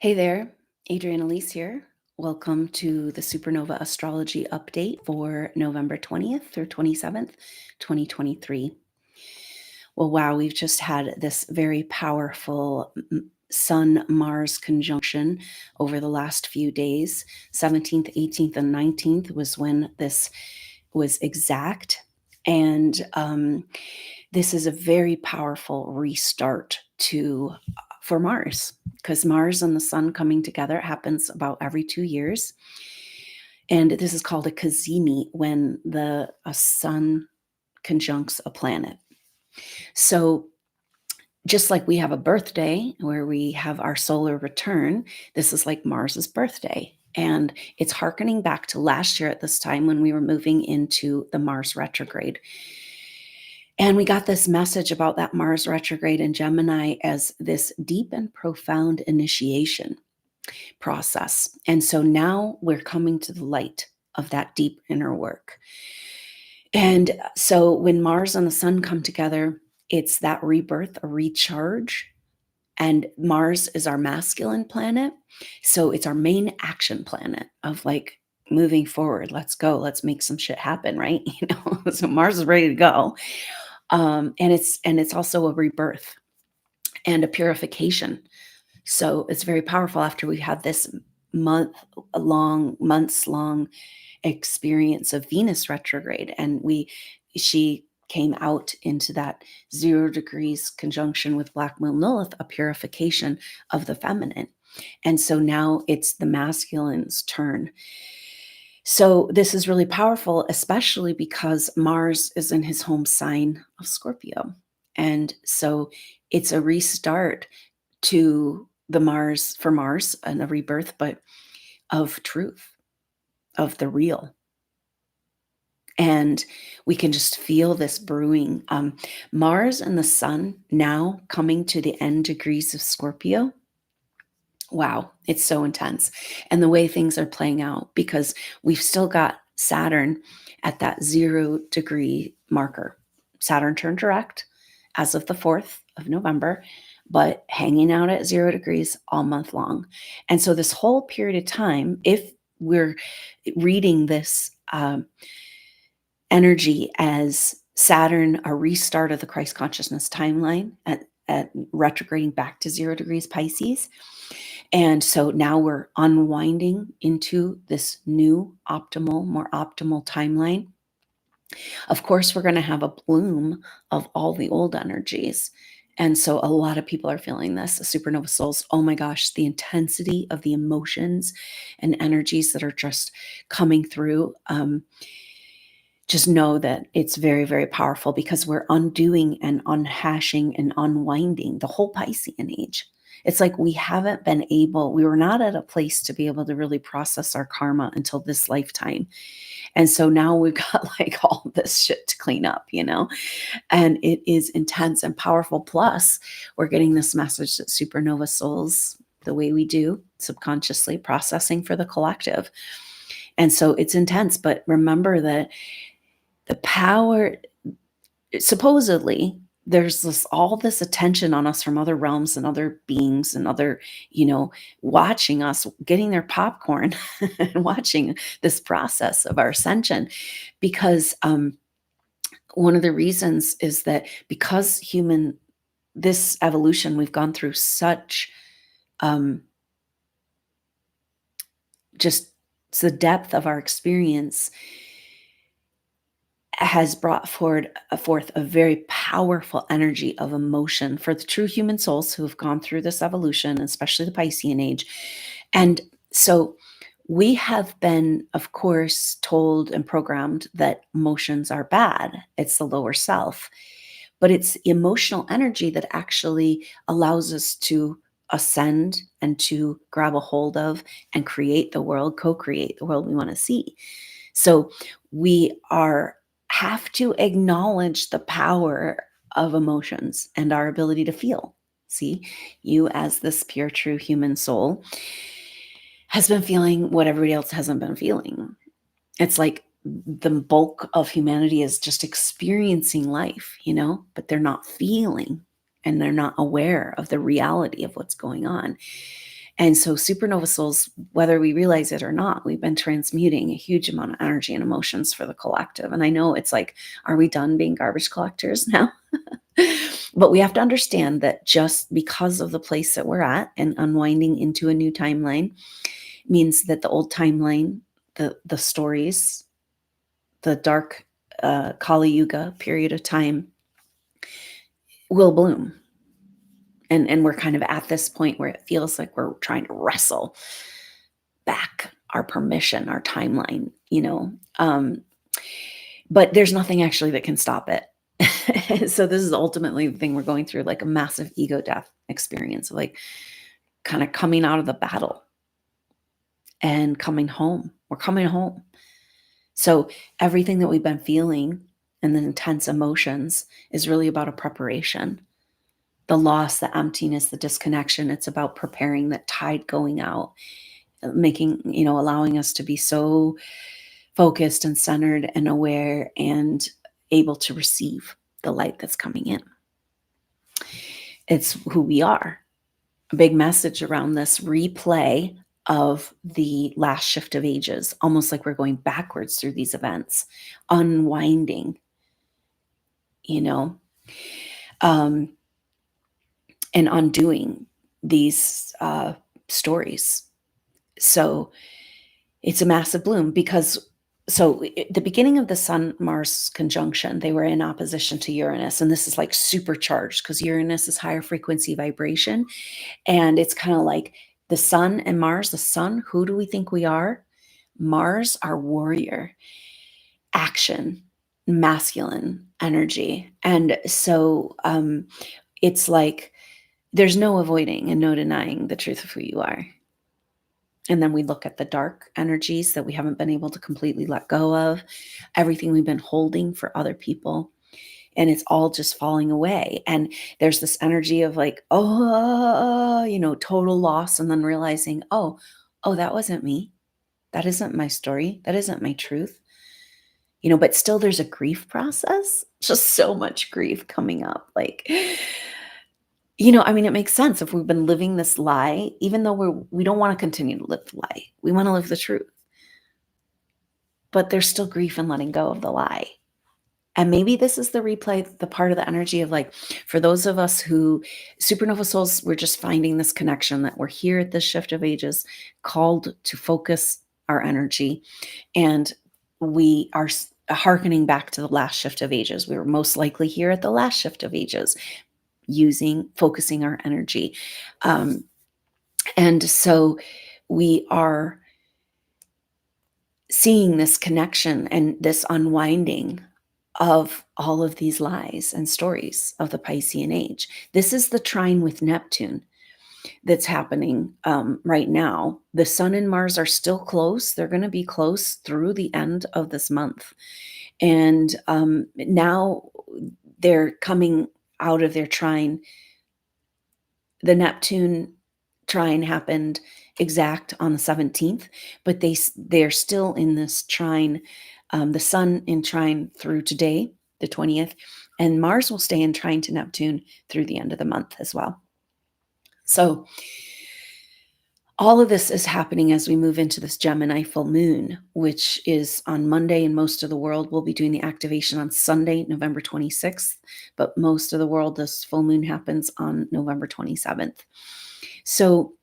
Hey there, Adrienne Elise here. Welcome to the SuperNova Astrology update for November 20th through 27th, 2023. Well, wow, we've just had this very powerful Sun-Mars conjunction over the last few days. 17th, 18th, and 19th was when this was exact. And this is a very powerful restart for Mars, because Mars and the Sun coming together happens about every 2 years. And this is called a cazimi, when a Sun conjuncts a planet. So just like we have a birthday where we have our solar return, this is like Mars's birthday. And it's hearkening back to last year at this time when we were moving into the Mars retrograde. And we got this message about that Mars retrograde in Gemini as this deep and profound initiation process. And so now we're coming to the light of that deep inner work. And so when Mars and the Sun come together, it's that rebirth, a recharge. And Mars is our masculine planet. So it's our main action planet of like moving forward. Let's go. Let's make some shit happen, right? So Mars is ready to go. And it's also a rebirth and a purification. So it's very powerful after we had this months long experience of Venus retrograde, and she came out into that 0 degrees conjunction with Black Moon Lilith, a purification of the feminine. And so now it's the masculine's turn. So this is really powerful, especially because Mars is in his home sign of Scorpio. And so it's a restart to for Mars and a rebirth, but of truth, of the real. And we can just feel this brewing. Mars and the Sun now coming to the end degrees of Scorpio. Wow, it's so intense. And the way things are playing out, because we've still got Saturn at that 0 degree marker. Saturn turned direct as of the 4th of November, but hanging out at 0 degrees all month long. And so this whole period of time, if we're reading this energy as Saturn, a restart of the Christ consciousness timeline at retrograding back to 0 degrees Pisces. And so now we're unwinding into this new more optimal timeline. Of course, we're going to have a bloom of all the old energies. And so a lot of people are feeling this. SuperNova Souls, oh my gosh, the intensity of the emotions and energies that are just coming through. Just know that it's very, very powerful, because we're undoing and unhashing and unwinding the whole Piscean age. It's like we were not at a place to be able to really process our karma until this lifetime. And so now we've got like all this shit to clean up, and it is intense and powerful. Plus, we're getting this message that SuperNova Souls, the way we do, subconsciously processing for the collective. And so it's intense, but remember that the power, supposedly, there's all this attention on us from other realms and other beings and other, watching us, getting their popcorn and watching this process of our ascension. Because one of the reasons is that because this evolution, we've gone through such just the depth of our experience has brought forth a very powerful energy of emotion for the true human souls who have gone through this evolution, especially the Piscean age. And so we have been, of course, told and programmed that emotions are bad. It's the lower self. But it's emotional energy that actually allows us to ascend and to grab a hold of and create the world, co-create the world we want to see. So we have to acknowledge the power of emotions and our ability to feel. See, you as this pure, true human soul has been feeling what everybody else hasn't been feeling. It's like the bulk of humanity is just experiencing life, but they're not feeling and they're not aware of the reality of what's going on. And so supernova souls, whether we realize it or not, we've been transmuting a huge amount of energy and emotions for the collective. And I know it's like, are we done being garbage collectors now? But we have to understand that just because of the place that we're at and unwinding into a new timeline means that the old timeline, the stories, the dark Kali Yuga period of time will bloom. And we're kind of at this point where it feels like we're trying to wrestle back our permission, our timeline, but there's nothing actually that can stop it. So this is ultimately the thing we're going through, like a massive ego death experience, like kind of coming out of the battle and coming home. We're coming home. So everything that we've been feeling and the intense emotions is really about a preparation. The loss, the emptiness, the disconnection, it's about preparing that tide going out, making, allowing us to be so focused and centered and aware and able to receive the light that's coming in. It's who we are. A big message around this replay of the last shift of ages, almost like we're going backwards through these events, unwinding, and undoing these stories. So it's a massive bloom because the beginning of the Sun-Mars conjunction, they were in opposition to Uranus, and this is like supercharged because Uranus is higher frequency vibration, and it's kind of like the Sun and Mars. The Sun, who do we think we are? Mars, our warrior, action, masculine energy, and so it's like there's no avoiding and no denying the truth of who you are. And then we look at the dark energies that we haven't been able to completely let go of, everything we've been holding for other people, and it's all just falling away. And there's this energy of like, total loss, and then realizing, oh, that wasn't me. That isn't my story. That isn't my truth. But still there's a grief process, just so much grief coming up. Like, it makes sense if we've been living this lie, even though we don't want to continue to live the lie. We want to live the truth. But there's still grief in letting go of the lie. And maybe this is the replay, the part of the energy of like, for those of us who, supernova souls, we're just finding this connection that we're here at this shift of ages, called to focus our energy. And we are hearkening back to the last shift of ages. We were most likely here at the last shift of ages, focusing our energy. And so we are seeing this connection and this unwinding of all of these lies and stories of the Piscean age. This is the trine with Neptune that's happening right now. The Sun and Mars are still close. They're going to be close through the end of this month. And now they're coming out of their trine. The Neptune trine happened exact on the 17th, but they're still in this trine. The Sun in trine through today, the 20th, and Mars will stay in trine to Neptune through the end of the month as well. So all of this is happening as we move into this Gemini full moon, which is on Monday in most of the world. We'll be doing the activation on Sunday, November 26th, but most of the world, this full moon happens on November 27th. So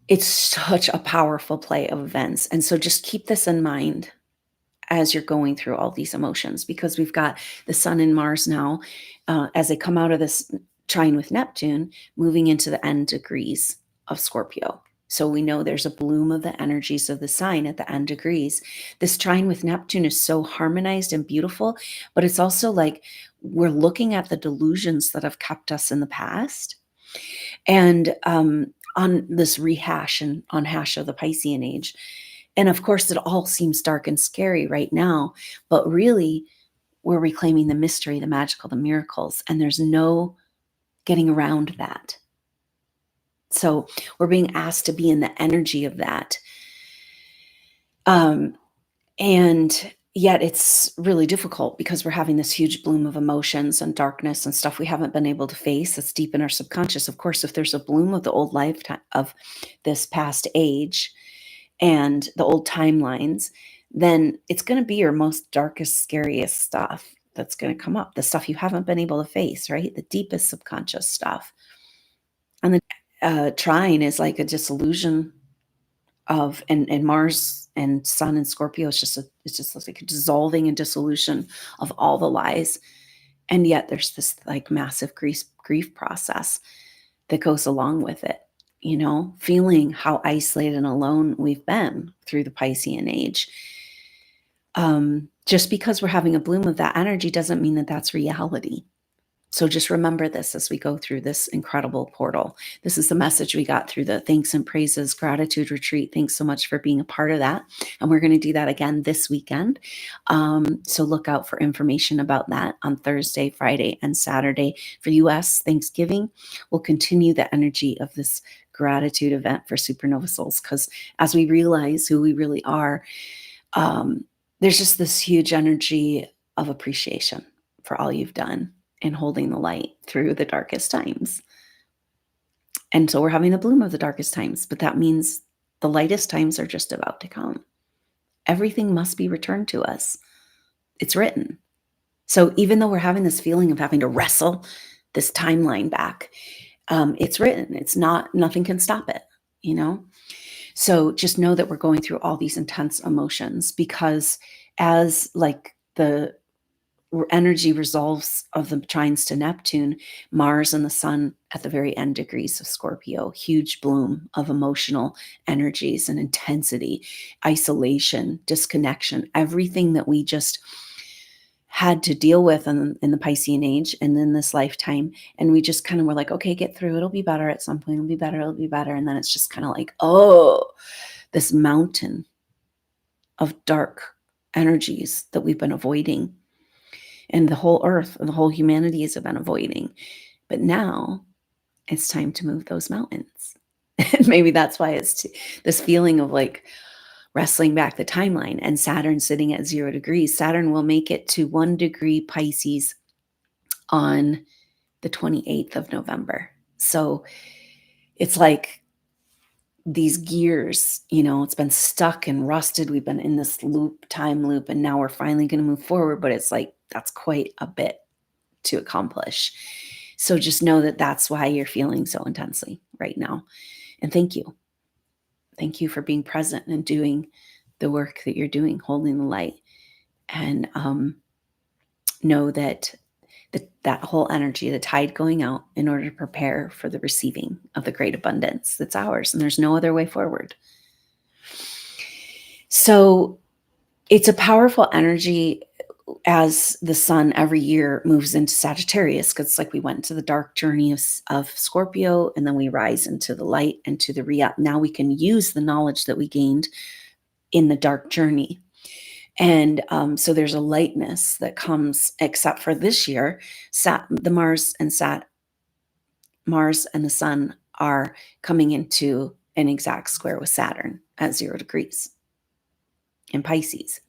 it's such a powerful play of events. And so just keep this in mind as you're going through all these emotions, because we've got the Sun and Mars now, as they come out of this trine with Neptune, moving into the end degrees of Scorpio. So we know there's a bloom of the energies of the sign at the end degrees. This trine with Neptune is so harmonized and beautiful, but it's also like we're looking at the delusions that have kept us in the past. And on this rehash and unhash of the Piscean age. And of course, it all seems dark and scary right now, but really we're reclaiming the mystery, the magical, the miracles, and there's no getting around that. So we're being asked to be in the energy of that. And yet it's really difficult because we're having this huge bloom of emotions and darkness and stuff we haven't been able to face that's deep in our subconscious. Of course, if there's a bloom of the old lifetime of this past age and the old timelines, then it's going to be your most darkest, scariest stuff that's going to come up, the stuff you haven't been able to face, right? The deepest subconscious stuff. And the trine is like a dissolution of, and Mars and Sun and Scorpio is it's just like a dissolving and dissolution of all the lies. And yet there's this like massive grief process that goes along with it, feeling how isolated and alone we've been through the Piscean age. Just because we're having a bloom of that energy doesn't mean that that's reality. So just remember this as we go through this incredible portal. This is the message we got through the Thanks and Praises Gratitude Retreat. Thanks so much for being a part of that. And we're going to do that again this weekend. So look out for information about that on Thursday, Friday, and Saturday. For US Thanksgiving, we'll continue the energy of this gratitude event for SuperNova Souls, because as we realize who we really are, there's just this huge energy of appreciation for all you've done and holding the light through the darkest times. And so we're having the bloom of the darkest times, but that means the lightest times are just about to come. Everything must be returned to us. It's written. So even though we're having this feeling of having to wrestle this timeline back, it's written. It's not, nothing can stop it, So just know that we're going through all these intense emotions, because as like the energy resolves of the trines to Neptune, Mars and the Sun at the very end degrees of Scorpio, huge bloom of emotional energies and intensity, isolation, disconnection, everything that we just had to deal with in the Piscean age and in this lifetime. And we just kind of were like, okay, get through. It'll be better at some point. It'll be better. It'll be better. And then it's just kind of like, oh, this mountain of dark energies that we've been avoiding, and the whole earth and the whole humanity has been avoiding. But now it's time to move those mountains. And maybe that's why it's this feeling of like wrestling back the timeline. And Saturn sitting at 0 degrees. Saturn will make it to 1 degree Pisces on the 28th of November. So it's like these gears, it's been stuck and rusted. We've been in this time loop, and now we're finally going to move forward. But it's like, that's quite a bit to accomplish. So just know that that's why you're feeling so intensely right now. And thank you. Thank you for being present and doing the work that you're doing, holding the light. And know that that whole energy, the tide going out in order to prepare for the receiving of the great abundance that's ours. And there's no other way forward. So it's a powerful energy as the sun every year moves into Sagittarius, because it's like we went into the dark journey of Scorpio, and then we rise into the light and to the real. Now we can use the knowledge that we gained in the dark journey. And so there's a lightness that comes, except for this year, the Mars and the Sun are coming into an exact square with Saturn at 0 degrees in Pisces.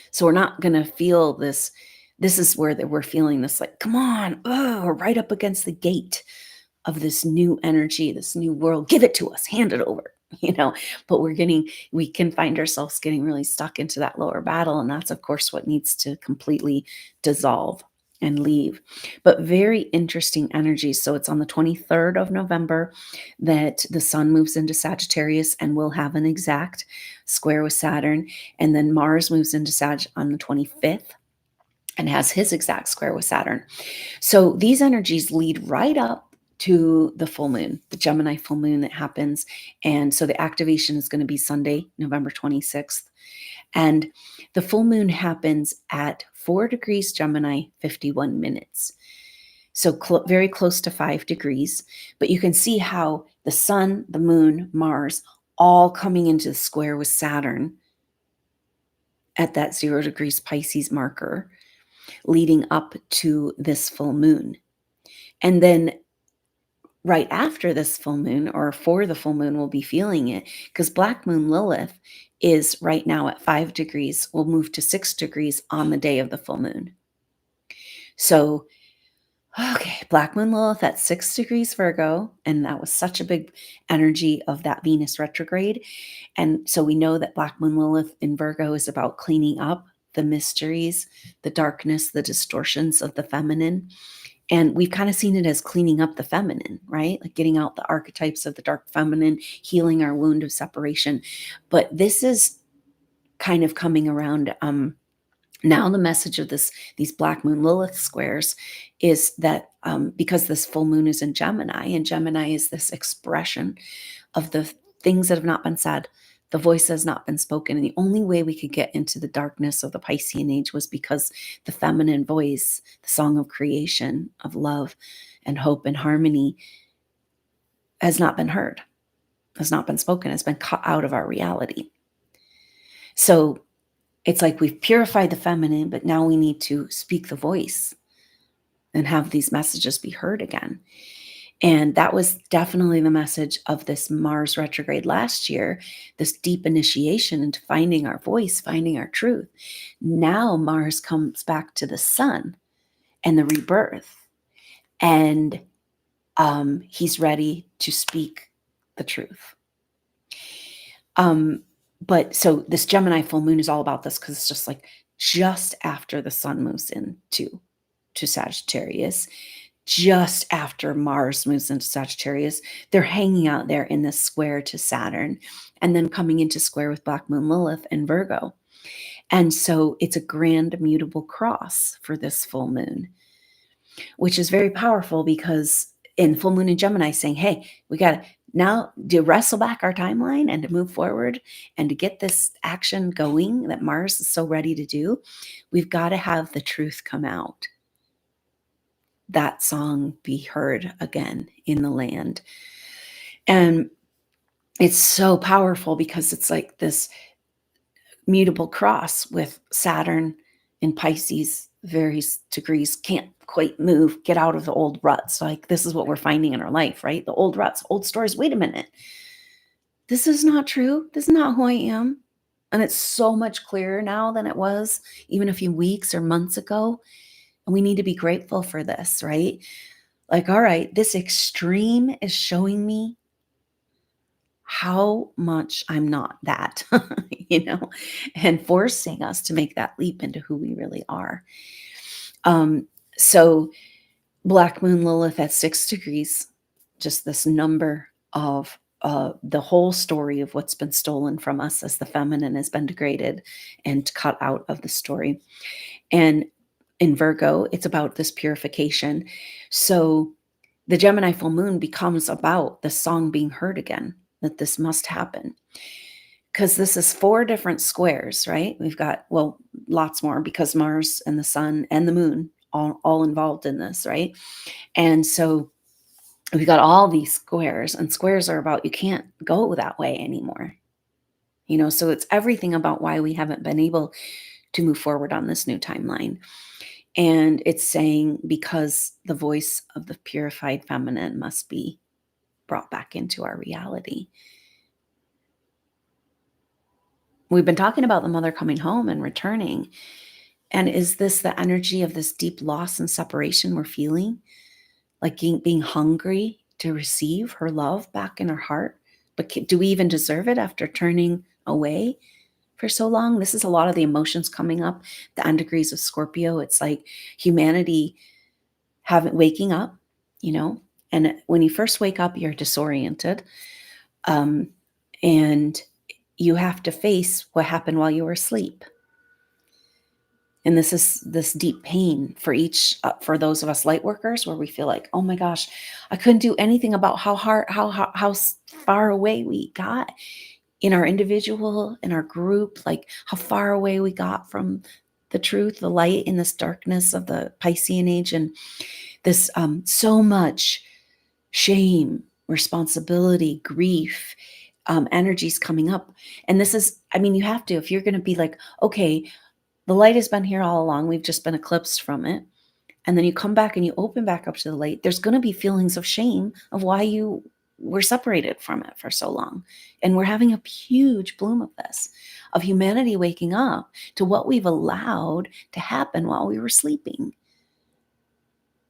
So we're not going to feel this. This is where we're feeling this like, come on, we're right up against the gate of this new energy, this new world. Give it to us, hand it over, but we can find ourselves getting really stuck into that lower battle. And that's, of course, what needs to completely dissolve and leave. But very interesting energy. So it's on the 23rd of November that the sun moves into Sagittarius and will have an exact square with Saturn. And then Mars moves into Sag on the 25th and has his exact square with Saturn. So these energies lead right up to the full moon, the Gemini full moon that happens. And so the activation is going to be Sunday, November 26th. And the full moon happens at 4 degrees Gemini, 51 minutes. So very close to 5 degrees. But you can see how the sun, the moon, Mars, all coming into the square with Saturn at that 0 degrees Pisces marker, leading up to this full moon. And then right after this full moon or for the full moon, we'll be feeling it because Black Moon Lilith is right now at 5 degrees, will move to 6 degrees on the day of the full moon. So, okay, Black Moon Lilith at 6 degrees Virgo, and that was such a big energy of that Venus retrograde. And so we know that Black Moon Lilith in Virgo is about cleaning up the mysteries, the darkness, the distortions of the feminine. And we've kind of seen it as cleaning up the feminine, right? Like getting out the archetypes of the dark feminine, healing our wound of separation. But this is kind of coming around. Now the message of these Black Moon Lilith squares is that because this full moon is in Gemini, and Gemini is this expression of the things that have not been said, the voice has not been spoken. And the only way we could get into the darkness of the Piscean age was because the feminine voice, the song of creation, of love and hope and harmony, has not been heard, has not been spoken, has been cut out of our reality. So it's like we've purified the feminine, but now we need to speak the voice and have these messages be heard again. And that was definitely the message of this Mars retrograde last year, this deep initiation into finding our voice, finding our truth. Now Mars comes back to the sun and the rebirth, and he's ready to speak the truth. But so this Gemini full moon is all about this because it's just like just after the sun moves into Sagittarius, just after Mars moves into Sagittarius, they're hanging out there in this square to Saturn and then coming into square with Black Moon Lilith and Virgo. And so it's a grand mutable cross for this full moon, which is very powerful because in full moon in Gemini saying, hey, we got to now to wrestle back our timeline and to move forward and to get this action going that Mars is so ready to do, we've got to have the truth come out. That song be heard again in the land. And it's so powerful because it's like this mutable cross with Saturn in Pisces, various degrees, can't quite move, get out of the old ruts. Like this is what we're finding in our life, right? The old ruts, old stories. Wait a minute. This is not true. This is not who I am. And it's so much clearer now than it was even a few weeks or months ago. And we need to be grateful for this, right? Like, all right, this extreme is showing me how much I'm not that, and forcing us to make that leap into who we really are. So Black Moon Lilith at 6 degrees, just this number of the whole story of what's been stolen from us as the feminine has been degraded and cut out of the story. And in Virgo, it's about this purification. So the Gemini full moon becomes about the song being heard again, that this must happen. Because this is 4 different squares, right? We've got, well, lots more because Mars and the sun and the moon all involved in this, right? And so we've got all these squares, and squares are about you can't go that way anymore. So it's everything about why we haven't been able to move forward on this new timeline. And it's saying because the voice of the purified feminine must be brought back into our reality. We've been talking about the mother coming home and returning. And is this the energy of this deep loss and separation we're feeling? Like being hungry to receive her love back in our heart? But do we even deserve it after turning away for so long? This is a lot of the emotions coming up, the end degrees of Scorpio. It's like humanity waking up, and when you first wake up, you're disoriented. And you have to face what happened while you were asleep. And this is this deep pain for those of us light workers, where we feel like, oh my gosh, I couldn't do anything about how far away we got in our individual, in our group, like how far away we got from the truth, the light in this darkness of the Piscean age, and this so much shame, responsibility, grief, energies coming up. And this is, you have to, if you're going to be like, okay, the light has been here all along, we've just been eclipsed from it. and then you come back and you open back up to the light, there's going to be feelings of shame of why you were separated from it for so long. And we're having a huge bloom of this, of humanity waking up to what we've allowed to happen while we were sleeping.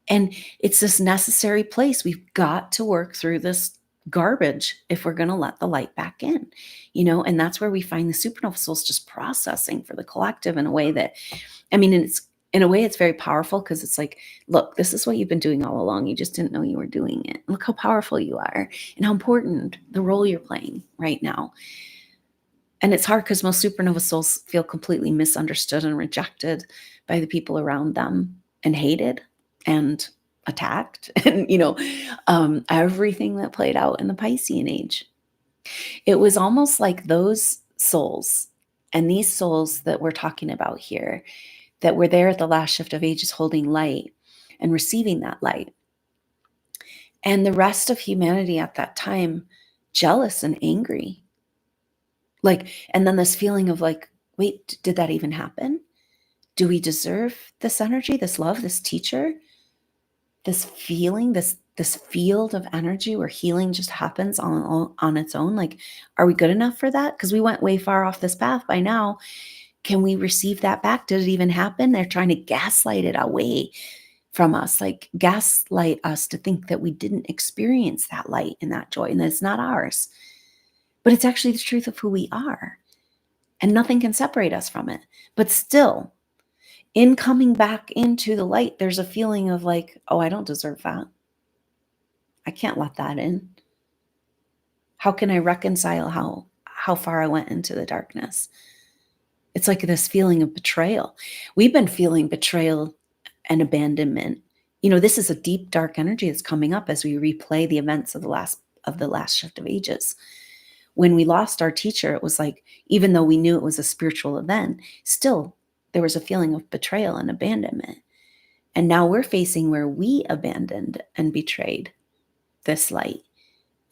And it's this necessary place. We've got to work through this garbage if we're going to let the light back in, and that's where we find the supernova souls just processing for the collective in a way that, it's in a way it's very powerful, because it's like, look, this is what you've been doing all along. You just didn't know you were doing it. Look how powerful you are and how important the role you're playing right now. And it's hard because most supernova souls feel completely misunderstood and rejected by the people around them, and hated and attacked, and everything that played out in the Piscean age. It was almost like those souls and these souls that we're talking about here, that were there at the last shift of ages, holding light and receiving that light, and the rest of humanity at that time jealous and angry, and then this feeling of like, wait, did that even happen? Do we deserve this energy, this love, this teacher, this feeling, this field of energy where healing just happens on its own? Like, are we good enough for that? Because we went way far off this path by now. Can we receive that back? Did it even happen? They're trying to gaslight it away from us, like gaslight us to think that we didn't experience that light and that joy, and that it's not ours. But it's actually the truth of who we are, and nothing can separate us from it. But still, in coming back into the light, there's a feeling of like, oh, I don't deserve that. I can't let that in. How can I reconcile how far I went into the darkness? It's like this feeling of betrayal. We've been feeling betrayal and abandonment. This is a deep, dark energy that's coming up as we replay the events of the last shift of ages. When we lost our teacher, it was like, even though we knew it was a spiritual event, still there was a feeling of betrayal and abandonment. And now we're facing where we abandoned and betrayed this light.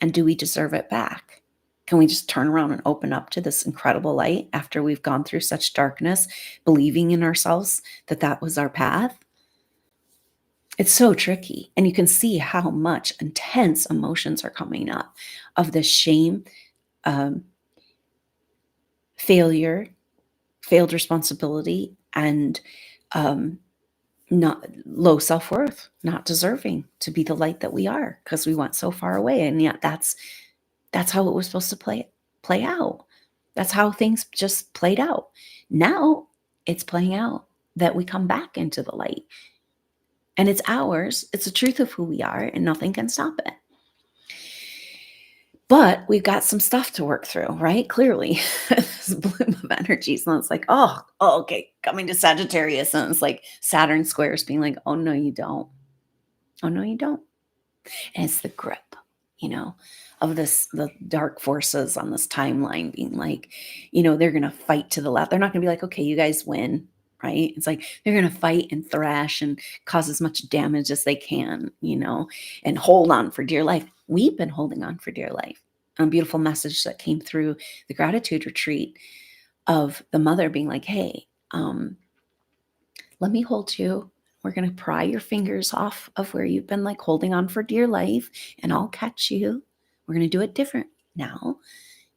And do we deserve it back? Can we just turn around and open up to this incredible light after we've gone through such darkness, believing in ourselves that that was our path? It's so tricky. And you can see how much intense emotions are coming up of this shame, failure, failed responsibility, and not low self-worth, not deserving to be the light that we are, because we went so far away. And yet that's how it was supposed to play out. That's how things just played out. Now it's playing out that we come back into the light, and it's ours. It's the truth of who we are, and nothing can stop it. But we've got some stuff to work through, right? Clearly, this bloom of energies. And it's like, oh, okay, coming to Sagittarius. And it's like Saturn squares being like, oh, no, you don't. Oh, no, you don't. And it's the grip, of the dark forces on this timeline being like, they're going to fight to the left. They're not going to be like, okay, you guys win, right? It's like they're going to fight and thrash and cause as much damage as they can, and hold on for dear life. We've been holding on for dear life. A beautiful message that came through the gratitude retreat of the mother being like, hey, let me hold you. We're going to pry your fingers off of where you've been like holding on for dear life, and I'll catch you. We're going to do it different now.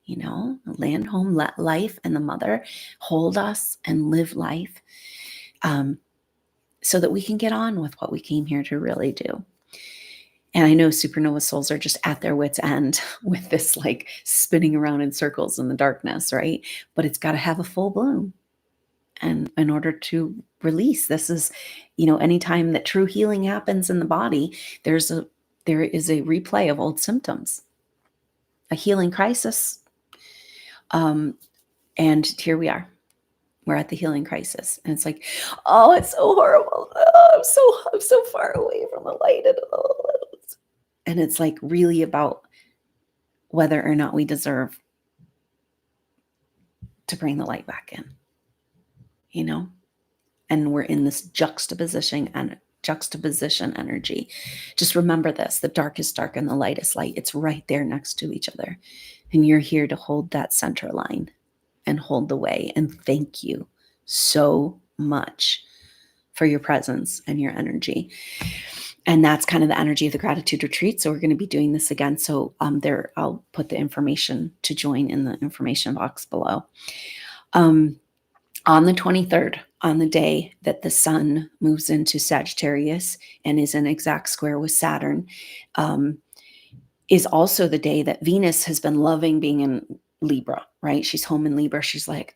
Land, home, let life and the mother hold us and live life, so that we can get on with what we came here to really do. And I know supernova souls are just at their wits' end with this like spinning around in circles in the darkness, right? But it's got to have a full bloom. And in order to release, this is, anytime that true healing happens in the body, there is a replay of old symptoms, a healing crisis. And here we are. We're at the healing crisis. And it's like, oh, it's so horrible. Oh, I'm so far away from the light. And it's like really about whether or not we deserve to bring the light back in, and we're in this juxtaposition energy. Just remember this: the dark is dark and the light is light. It's right there next to each other. And you're here to hold that center line and hold the way. And thank you so much for your presence and your energy. And that's kind of the energy of the gratitude retreat. So we're going to be doing this again. So there, I'll put the information to join in the information box below. On the 23rd, on the day that the sun moves into Sagittarius and is in exact square with Saturn, is also the day that Venus has been loving being in Libra, right? She's home in Libra. She's like,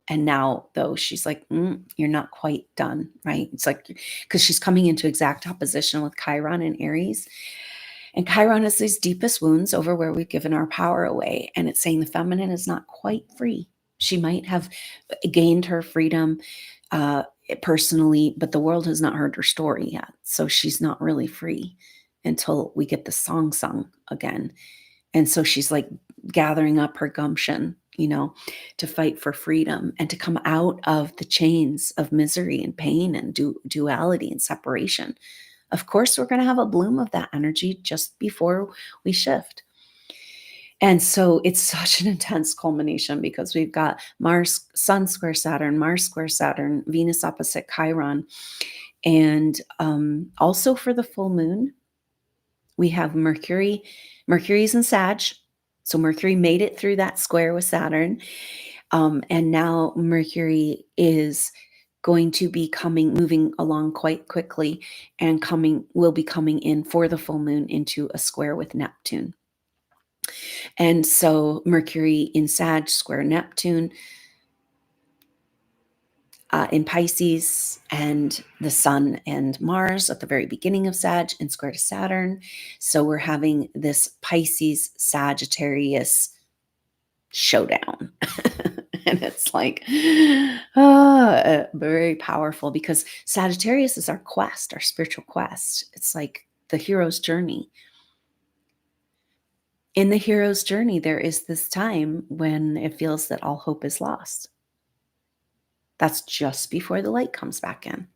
and now though she's like, you're not quite done, right? It's like, because she's coming into exact opposition with Chiron in Aries. And Chiron is these deepest wounds over where we've given our power away. And it's saying the feminine is not quite free. She might have gained her freedom personally, but the world has not heard her story yet. So she's not really free until we get the song sung again. And so she's like gathering up her gumption, to fight for freedom and to come out of the chains of misery and pain and duality and separation. Of course, we're going to have a bloom of that energy just before we shift. And so it's such an intense culmination because we've got Mars, Sun square Saturn, Mars square Saturn, Venus opposite Chiron. And also for the full moon, we have Mercury. Mercury's in Sag. So Mercury made it through that square with Saturn. And now Mercury is going to be moving along quite quickly and will be coming in for the full moon into a square with Neptune. And so Mercury in Sag square Neptune in Pisces, and the Sun and Mars at the very beginning of Sag and square to Saturn. So we're having this Pisces Sagittarius showdown. And it's like very powerful because Sagittarius is our quest, our spiritual quest. It's like the hero's journey. In the hero's journey, there is this time when it feels that all hope is lost. That's just before the light comes back in.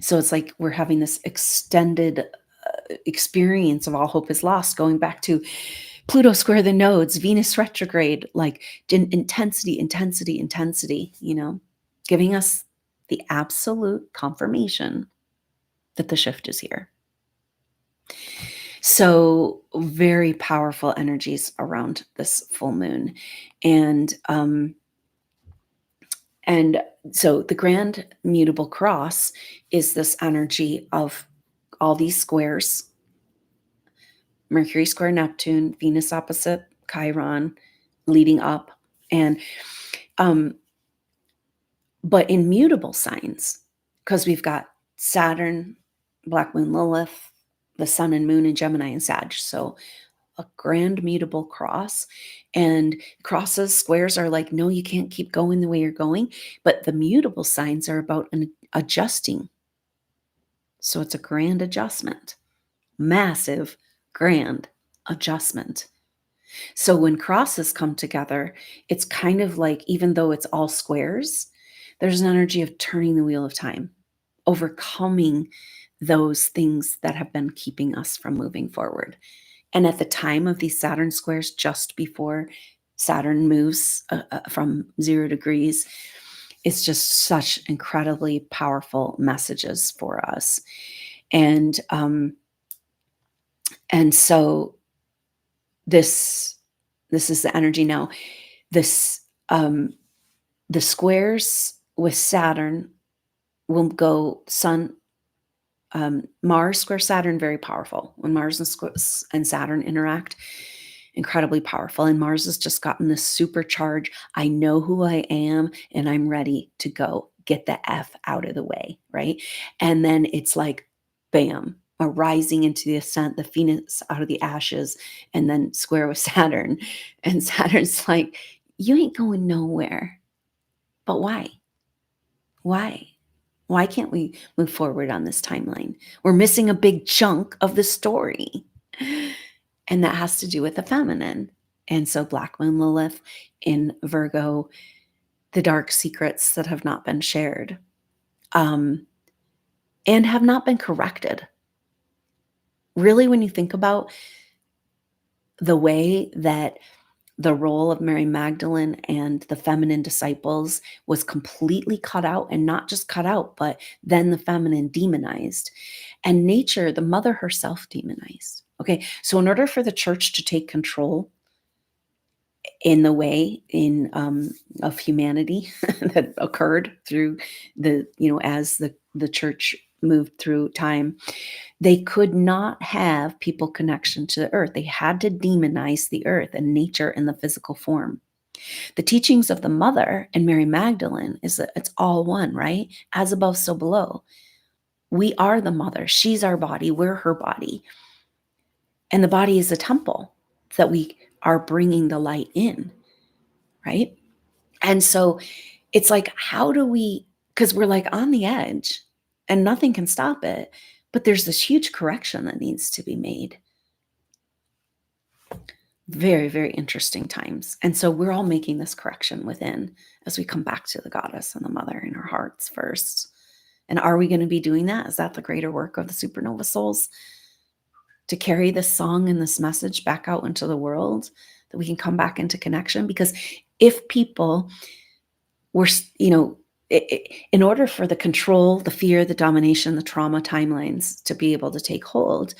So it's like we're having this extended experience of all hope is lost, going back to Pluto square the nodes, Venus retrograde, like intensity, giving us the absolute confirmation that the shift is here. So very powerful energies around this full moon. And so the grand mutable cross is this energy of all these squares: Mercury square Neptune, Venus opposite Chiron, leading up. And but in mutable signs, because we've got Saturn, Black Moon Lilith, the Sun and Moon in Gemini and Sag. So a grand mutable cross. And crosses, squares are like, no, you can't keep going the way you're going. But the mutable signs are about adjusting. So it's a grand adjustment, massive, grand adjustment. So when crosses come together, it's kind of like, even though it's all squares, there's an energy of turning the wheel of time, overcoming those things that have been keeping us from moving forward. And at the time of these Saturn squares, just before Saturn moves from 0 degrees, it's just such incredibly powerful messages for us. And so this is the energy now. This the squares with Saturn will go Sun, Mars square Saturn, very powerful. When Mars and Saturn interact, incredibly powerful. And Mars has just gotten this supercharge. I know who I am and I'm ready to go. Get the F out of the way, right? And then it's like, bam, a rising into the ascent, the phoenix out of the ashes, and then square with Saturn. And Saturn's like, you ain't going nowhere. But why? Why? Why can't we move forward on this timeline? We're missing a big chunk of the story. And that has to do with the feminine. And so Black Moon Lilith in Virgo, the dark secrets that have not been shared, and have not been corrected. Really, when you think about the way that the role of Mary Magdalene and the feminine disciples was completely cut out, and not just cut out, but then the feminine demonized, and nature, the mother herself, demonized. Okay, so in order for the church to take control in the way of humanity that occurred through as the church moved through time, they could not have people connection to the earth. They had to demonize the earth and nature in the physical form. The teachings of the mother and Mary Magdalene is that it's all one, right? As above, so below. We are the mother. She's our body. We're her body. And the body is a temple that we are bringing the light in, right? And so it's like, how do we, because we're like on the edge and nothing can stop it, but there's this huge correction that needs to be made. Very, very interesting times. And so we're all making this correction within as we come back to the goddess and the mother in our hearts first. And are we going to be doing that? Is that the greater work of the SuperNova Souls? To carry this song and this message back out into the world, that we can come back into connection? Because if people were, in order for the control, the fear, the domination, the trauma timelines to be able to take hold,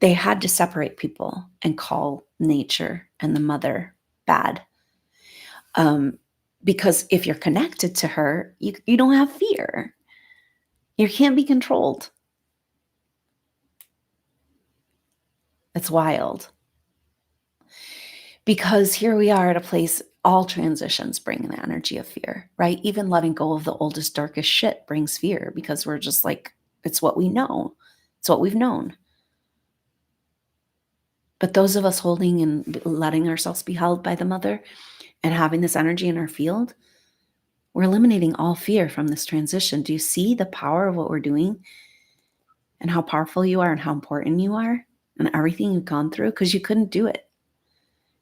they had to separate people and call nature and the mother bad. Because if you're connected to her, you don't have fear. You can't be controlled. It's wild. Because here we are at a place, all transitions bring the energy of fear, right? Even letting go of the oldest, darkest shit brings fear, because we're just like, it's what we know. It's what we've known. But those of us holding and letting ourselves be held by the mother and having this energy in our field, we're eliminating all fear from this transition. Do you see the power of what we're doing and how powerful you are and how important you are and everything you've gone through? Because you couldn't do it.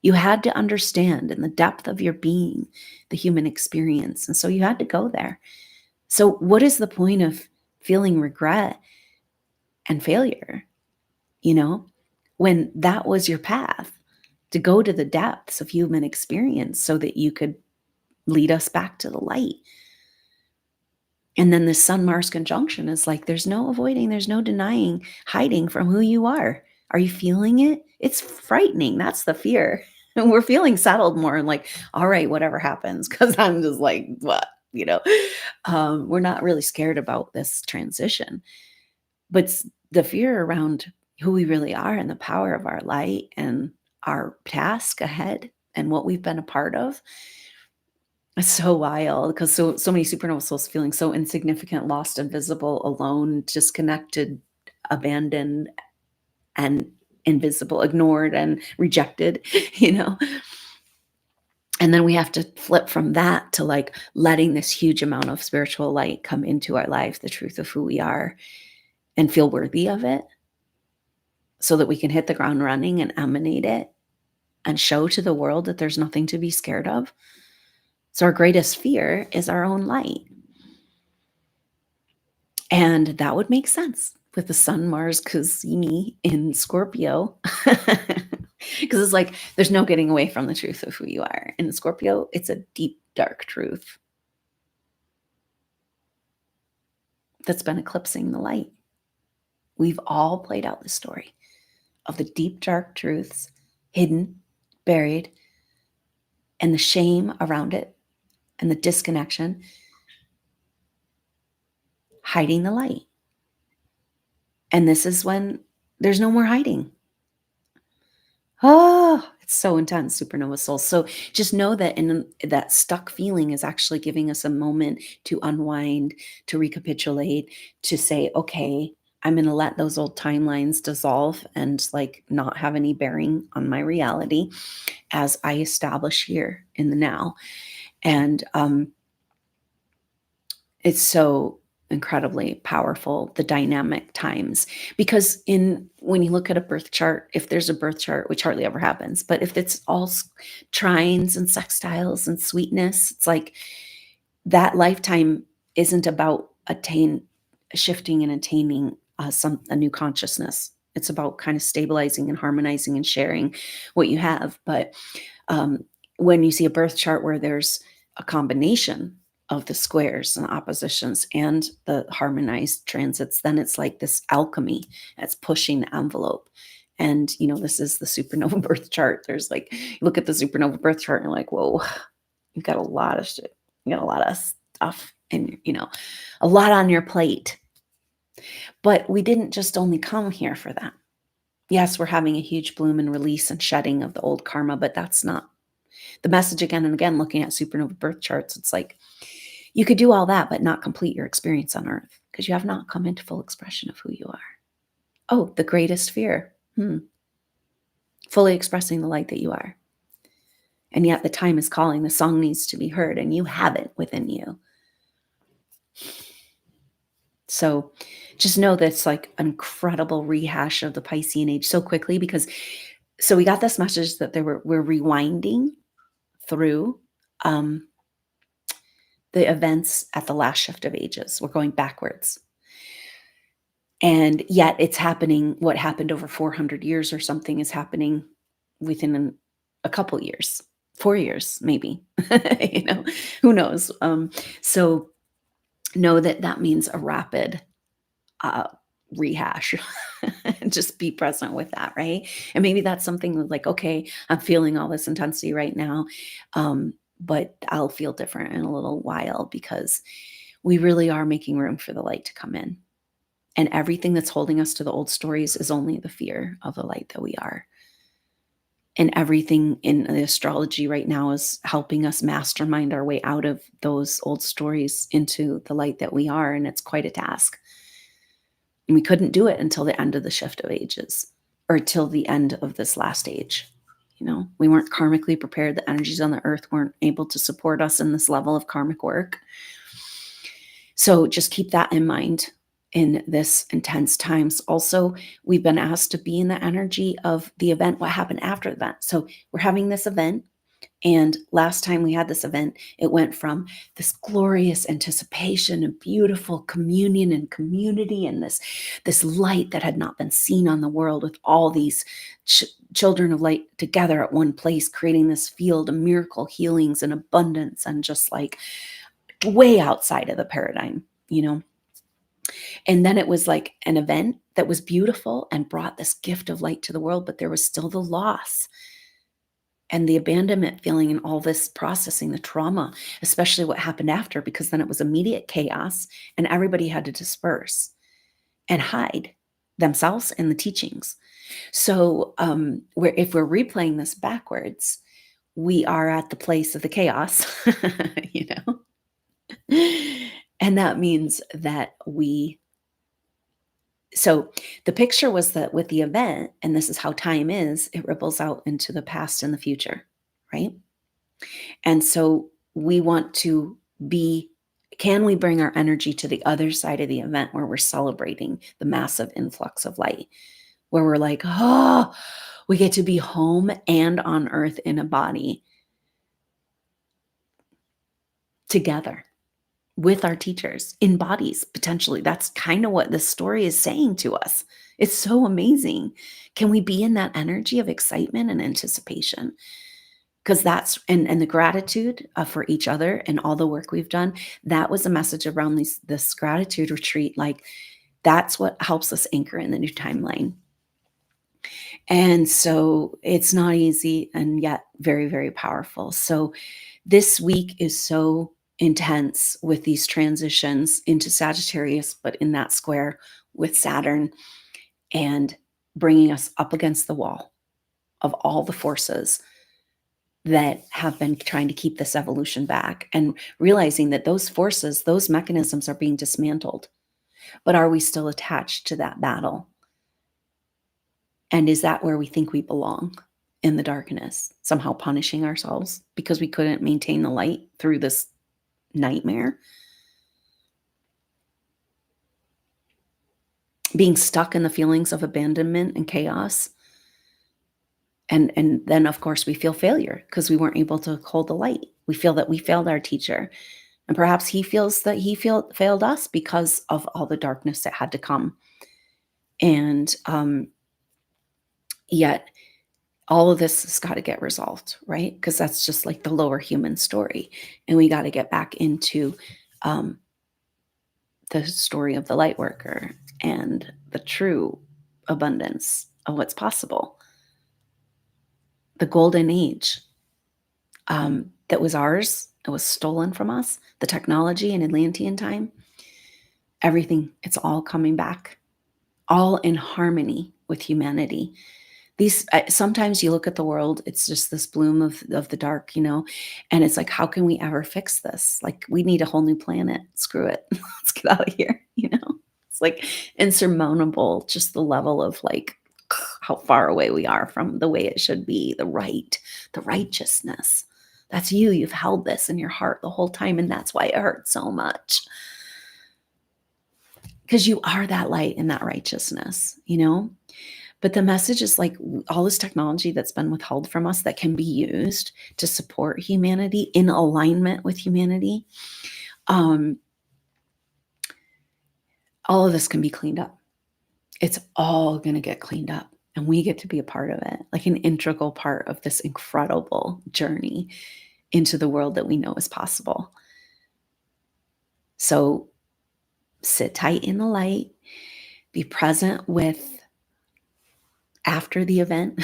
You had to understand in the depth of your being the human experience. And so you had to go there. So what is the point of feeling regret and failure, when that was your path to go to the depths of human experience so that you could lead us back to the light? And then the Sun-Mars conjunction is like, there's no avoiding, there's no denying, hiding from who you are. Are you feeling it? It's frightening. That's the fear. And we're feeling settled more and like, all right, whatever happens, because I'm just like, what? We're not really scared about this transition. But the fear around who we really are and the power of our light and our task ahead and what we've been a part of, it's so wild, because so many supernova souls feeling so insignificant, lost, invisible, alone, disconnected, abandoned, and invisible, ignored, and rejected, And then we have to flip from that to like letting this huge amount of spiritual light come into our life, the truth of who we are, and feel worthy of it, so that we can hit the ground running and emanate it and show to the world that there's nothing to be scared of. So our greatest fear is our own light. And that would make sense with the Sun Mars Cazimi in Scorpio. Because it's like, there's no getting away from the truth of who you are. In Scorpio, it's a deep, dark truth that's been eclipsing the light. We've all played out the story of the deep, dark truths, hidden, buried, and the shame around it, and the disconnection, hiding the light. And this is when there's no more hiding. Oh, it's so intense, supernova souls. So just know that that stuck feeling is actually giving us a moment to unwind, to recapitulate, to say, okay, I'm going to let those old timelines dissolve and like not have any bearing on my reality as I establish here in the now. And it's so incredibly powerful, the dynamic times, because when you look at a birth chart, if there's a birth chart, which hardly ever happens, but if it's all trines and sextiles and sweetness, it's like that lifetime isn't about shifting and attaining a new consciousness. It's about kind of stabilizing and harmonizing and sharing what you have. But um, when you see a birth chart where there's a combination of the squares and the oppositions and the harmonized transits, then it's like this alchemy that's pushing the envelope. And, this is the supernova birth chart. There's like, you look at the supernova birth chart and you're like, whoa, you've got a lot of shit. You got a lot of stuff and, a lot on your plate. But we didn't just only come here for that. Yes, we're having a huge bloom and release and shedding of the old karma, but that's not the message again and again. Looking at supernova birth charts, it's like you could do all that, but not complete your experience on Earth because you have not come into full expression of who you are. Oh, the greatest fear. Fully expressing the light that you are. And yet the time is calling. The song needs to be heard, and you have it within you. So just know that it's like an incredible rehash of the Piscean age so quickly so we got this message that we're rewinding through the events at the last shift of ages. We're going backwards. And yet it's happening. What happened over 400 years or something is happening within a couple years, 4 years, maybe, who knows? So know that means a rapid rehash. Just be present with that, right? And maybe that's something like, okay, I'm feeling all this intensity right now, but I'll feel different in a little while because we really are making room for the light to come in. And everything that's holding us to the old stories is only the fear of the light that we are. And everything in the astrology right now is helping us mastermind our way out of those old stories into the light that we are. And it's quite a task. And we couldn't do it until the end of the shift of ages or till the end of this last age. We weren't karmically prepared. The energies on the earth weren't able to support us in this level of karmic work. So just keep that in mind in this intense times. Also, we've been asked to be in the energy of the event, what happened after the event. So we're having this event. And last time we had this event, it went from this glorious anticipation and beautiful communion and community and this light that had not been seen on the world with all these children of light together at one place, creating this field of miracle healings and abundance and just like way outside of the paradigm, And then it was like an event that was beautiful and brought this gift of light to the world, but there was still the loss and the abandonment feeling and all this processing, the trauma, especially what happened after, because then it was immediate chaos and everybody had to disperse and hide themselves and the teachings. So if we're replaying this backwards, we are at the place of the chaos, And that means that so the picture was that with the event, and this is how time is, it ripples out into the past and the future, right? And so we want to can we bring our energy to the other side of the event where we're celebrating the massive influx of light, where we're like, oh, we get to be home and on earth in a body together with our teachers in bodies, potentially. That's kind of what this story is saying to us. It's so amazing. Can we be in that energy of excitement and anticipation? Because that's, and the gratitude for each other and all the work we've done, that was a message around this gratitude retreat. Like, that's what helps us anchor in the new timeline. And so it's not easy and yet very, very powerful. So this week is so intense with these transitions into Sagittarius, but in that square with Saturn and bringing us up against the wall of all the forces that have been trying to keep this evolution back and realizing that those forces, those mechanisms are being dismantled. But are we still attached to that battle? And is that where we think we belong? In the darkness, somehow punishing ourselves because we couldn't maintain the light through this nightmare? Being stuck in the feelings of abandonment and chaos. And then, of course, we feel failure because we weren't able to hold the light. We feel that we failed our teacher. And perhaps he feels that he failed us because of all the darkness that had to come. And Yet all of this has got to get resolved, right? Because that's just like the lower human story. And we got to get back into um, the story of the light worker and the true abundance of what's possible. The golden age that was ours, it was stolen from us, the technology in Atlantean time, everything, it's all coming back, all in harmony with humanity. These sometimes you look at the world, it's just this bloom of the dark, and it's like, how can we ever fix this? Like, we need a whole new planet. Screw it. Let's get out of here. It's like insurmountable, just the level of like how far away we are from the way it should be, the righteousness. That's you. You've held this in your heart the whole time, and that's why it hurts so much. Because you are that light and that righteousness, But the message is like all this technology that's been withheld from us that can be used to support humanity in alignment with humanity. All of this can be cleaned up. It's all going to get cleaned up, and we get to be a part of it, like an integral part of this incredible journey into the world that we know is possible. So sit tight in the light, be present with after the event,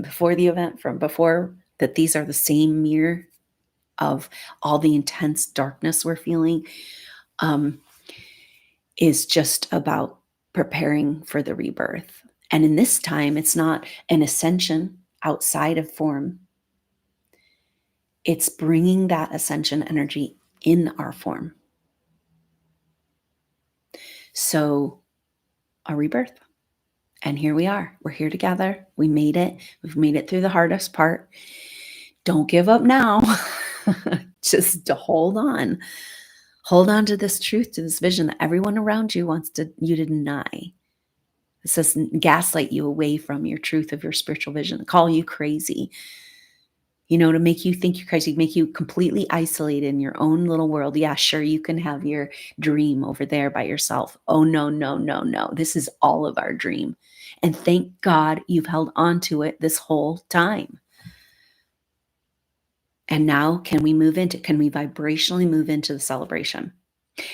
before the event, from before, that these are the same mirror of all the intense darkness we're feeling, is just about preparing for the rebirth. And in this time, it's not an ascension outside of form. It's bringing that ascension energy in our form. So a rebirth. And here we are. We're here together. We made it. We've made it through the hardest part. Don't give up now. Just to hold on. Hold on to this truth, to this vision that everyone around you wants you to deny. It says gaslight you away from your truth of your spiritual vision, call you crazy, to make you think you're crazy, make you completely isolated in your own little world. Yeah, sure, you can have your dream over there by yourself. Oh, no, no, no, no. This is all of our dream. And thank God you've held on to it this whole time. And now can we vibrationally move into the celebration?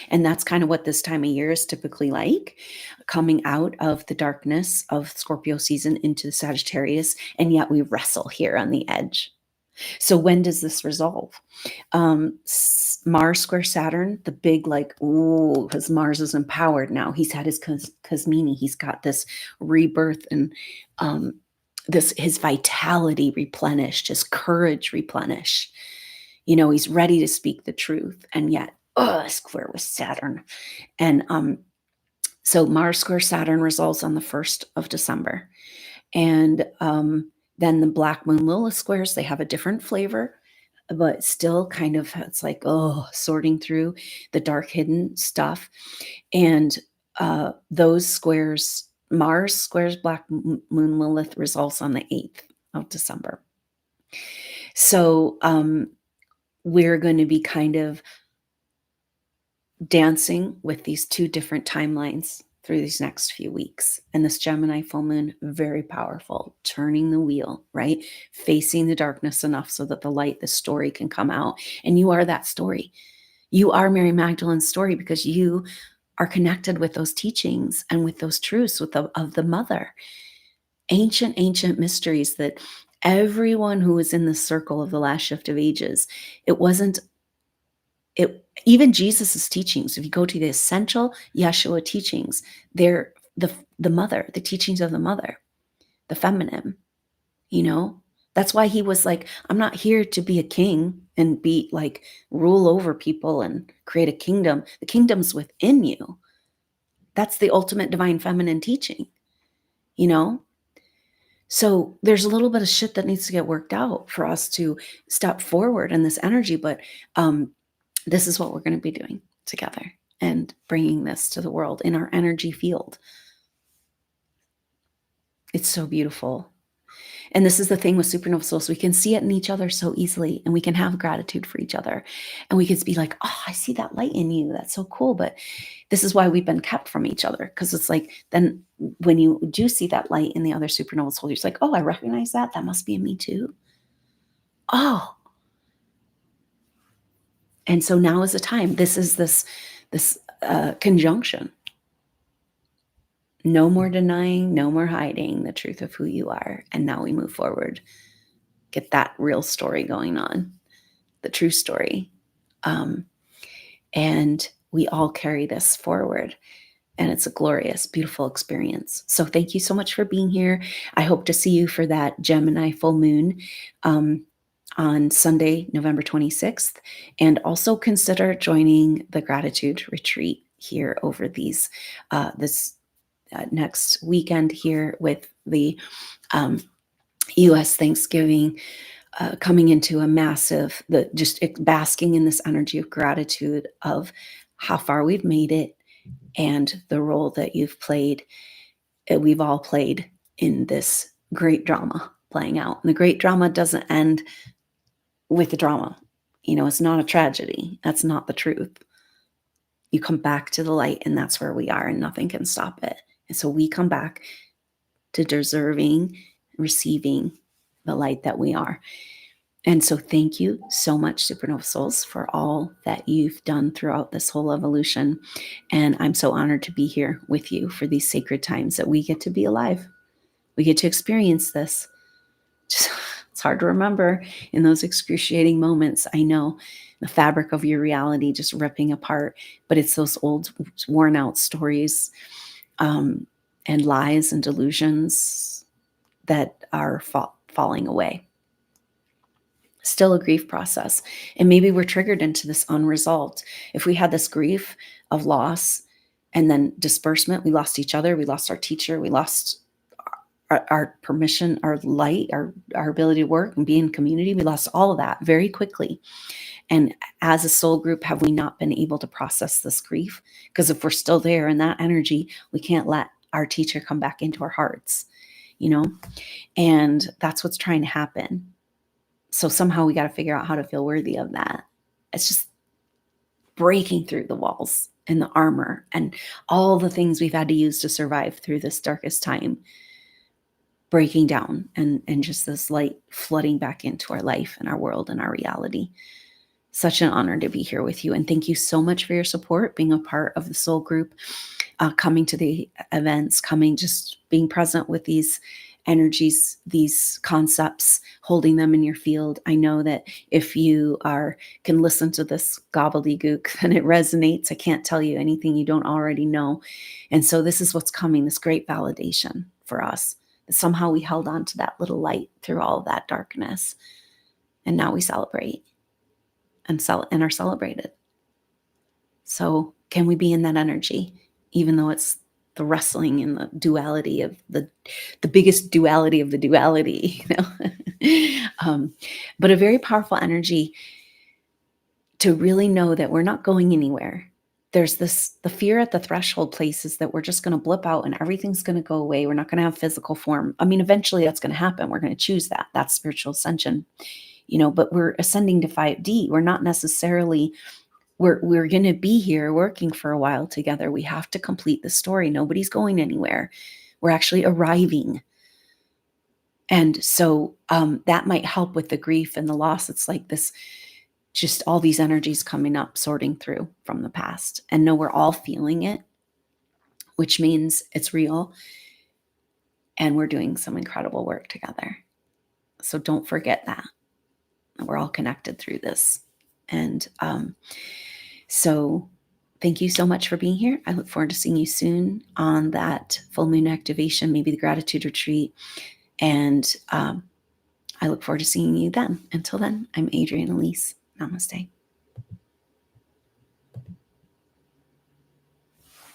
And that's kind of what this time of year is typically like, coming out of the darkness of Scorpio season into Sagittarius. And yet we wrestle here on the edge. So when does this resolve? Mars square Saturn, the big because Mars is empowered now. He's had his Cosmini. He's got this rebirth and his vitality replenished, his courage replenished. He's ready to speak the truth, and yet, square with Saturn. And so Mars square Saturn resolves on the 1st of December. And then the Black Moon Lilith squares, they have a different flavor, but still kind of, it's like, sorting through the dark hidden stuff. And those squares, Mars squares Black Moon Lilith, resolves on the 8th of December. So we're going to be kind of dancing with these two different timelines through these next few weeks. And this Gemini full moon, very powerful, turning the wheel, right? Facing the darkness enough so that the light, the story can come out. And you are that story. You are Mary Magdalene's story, because you are connected with those teachings and with those truths of the mother. Ancient mysteries that everyone who was in the circle of the last shift of ages, even Jesus's teachings, if you go to the essential Yeshua teachings, they're the mother, the teachings of the mother, the feminine, That's why he was like, I'm not here to be a king and be like, rule over people and create a kingdom. The kingdom's within you. That's the ultimate divine feminine teaching, So there's a little bit of shit that needs to get worked out for us to step forward in this energy. But this is what we're going to be doing together and bringing this to the world in our energy field. It's so beautiful. And this is the thing with supernova souls. We can see it in each other so easily, and we can have gratitude for each other. And we can be like, oh, I see that light in you. That's so cool. But this is why we've been kept from each other. Because it's like, then when you do see that light in the other supernova soul, you're like, oh, I recognize that. That must be in me too. Oh. And so now is the time. This is this conjunction. No more denying, no more hiding the truth of who you are. And now we move forward. Get that real story going on, the true story. And we all carry this forward. And it's a glorious, beautiful experience. So thank you so much for being here. I hope to see you for that Gemini full moon on Sunday, November 26th. And also consider joining the gratitude retreat here over this next weekend here with the U.S. Thanksgiving coming into a massive, just basking in this energy of gratitude of how far we've made it and the role that you've played, we've all played in this great drama playing out. And the great drama doesn't end with the drama. It's not a tragedy. That's not the truth. You come back to the light, and that's where we are, and nothing can stop it. And so we come back to deserving, receiving the light that we are. And so thank you so much, Supernova Souls, for all that you've done throughout this whole evolution. And I'm so honored to be here with you for these sacred times that we get to be alive. We get to experience this. It's hard to remember in those excruciating moments. I know the fabric of your reality just ripping apart, but it's those old worn out stories and lies and delusions that are falling away. Still a grief process. And maybe we're triggered into this unresolved. If we had this grief of loss and then disbursement, we lost each other, we lost our teacher, we lost our permission, our light, our ability to work and be in community. We lost all of that very quickly. And as a soul group, have we not been able to process this grief? Because if we're still there in that energy, we can't let our teacher come back into our hearts, and that's what's trying to happen. So somehow we got to figure out how to feel worthy of that. It's just breaking through the walls and the armor and all the things we've had to use to survive through this darkest time, breaking down and just this light flooding back into our life and our world and our reality. Such an honor to be here with you. And thank you so much for your support, being a part of the soul group, coming to the events, just being present with these energies, these concepts, holding them in your field. I know that if you can listen to this gobbledygook, then it resonates. I can't tell you anything you don't already know. And so this is what's coming, this great validation for us. That somehow we held on to that little light through all of that darkness. And now we celebrate and are celebrated. So can we be in that energy, even though it's the wrestling and the duality of the biggest duality of the duality, but a very powerful energy to really know that we're not going anywhere. There's the fear at the threshold places that we're just going to blip out and everything's going to go away. We're not going to have physical form. I mean, eventually that's going to happen. We're going to choose that. That's spiritual ascension, but we're ascending to 5D. We're not necessarily we're going to be here working for a while together. We have to complete the story. Nobody's going anywhere. We're actually arriving. And so that might help with the grief and the loss. It's like this, just all these energies coming up, sorting through from the past. And know we're all feeling it, which means it's real. And we're doing some incredible work together. So don't forget that. We're all connected through this. And so thank you so much for being here. I look forward to seeing you soon on that full moon activation, maybe the gratitude retreat. And I look forward to seeing you then. Until then, I'm Adrienne Elise. Namaste.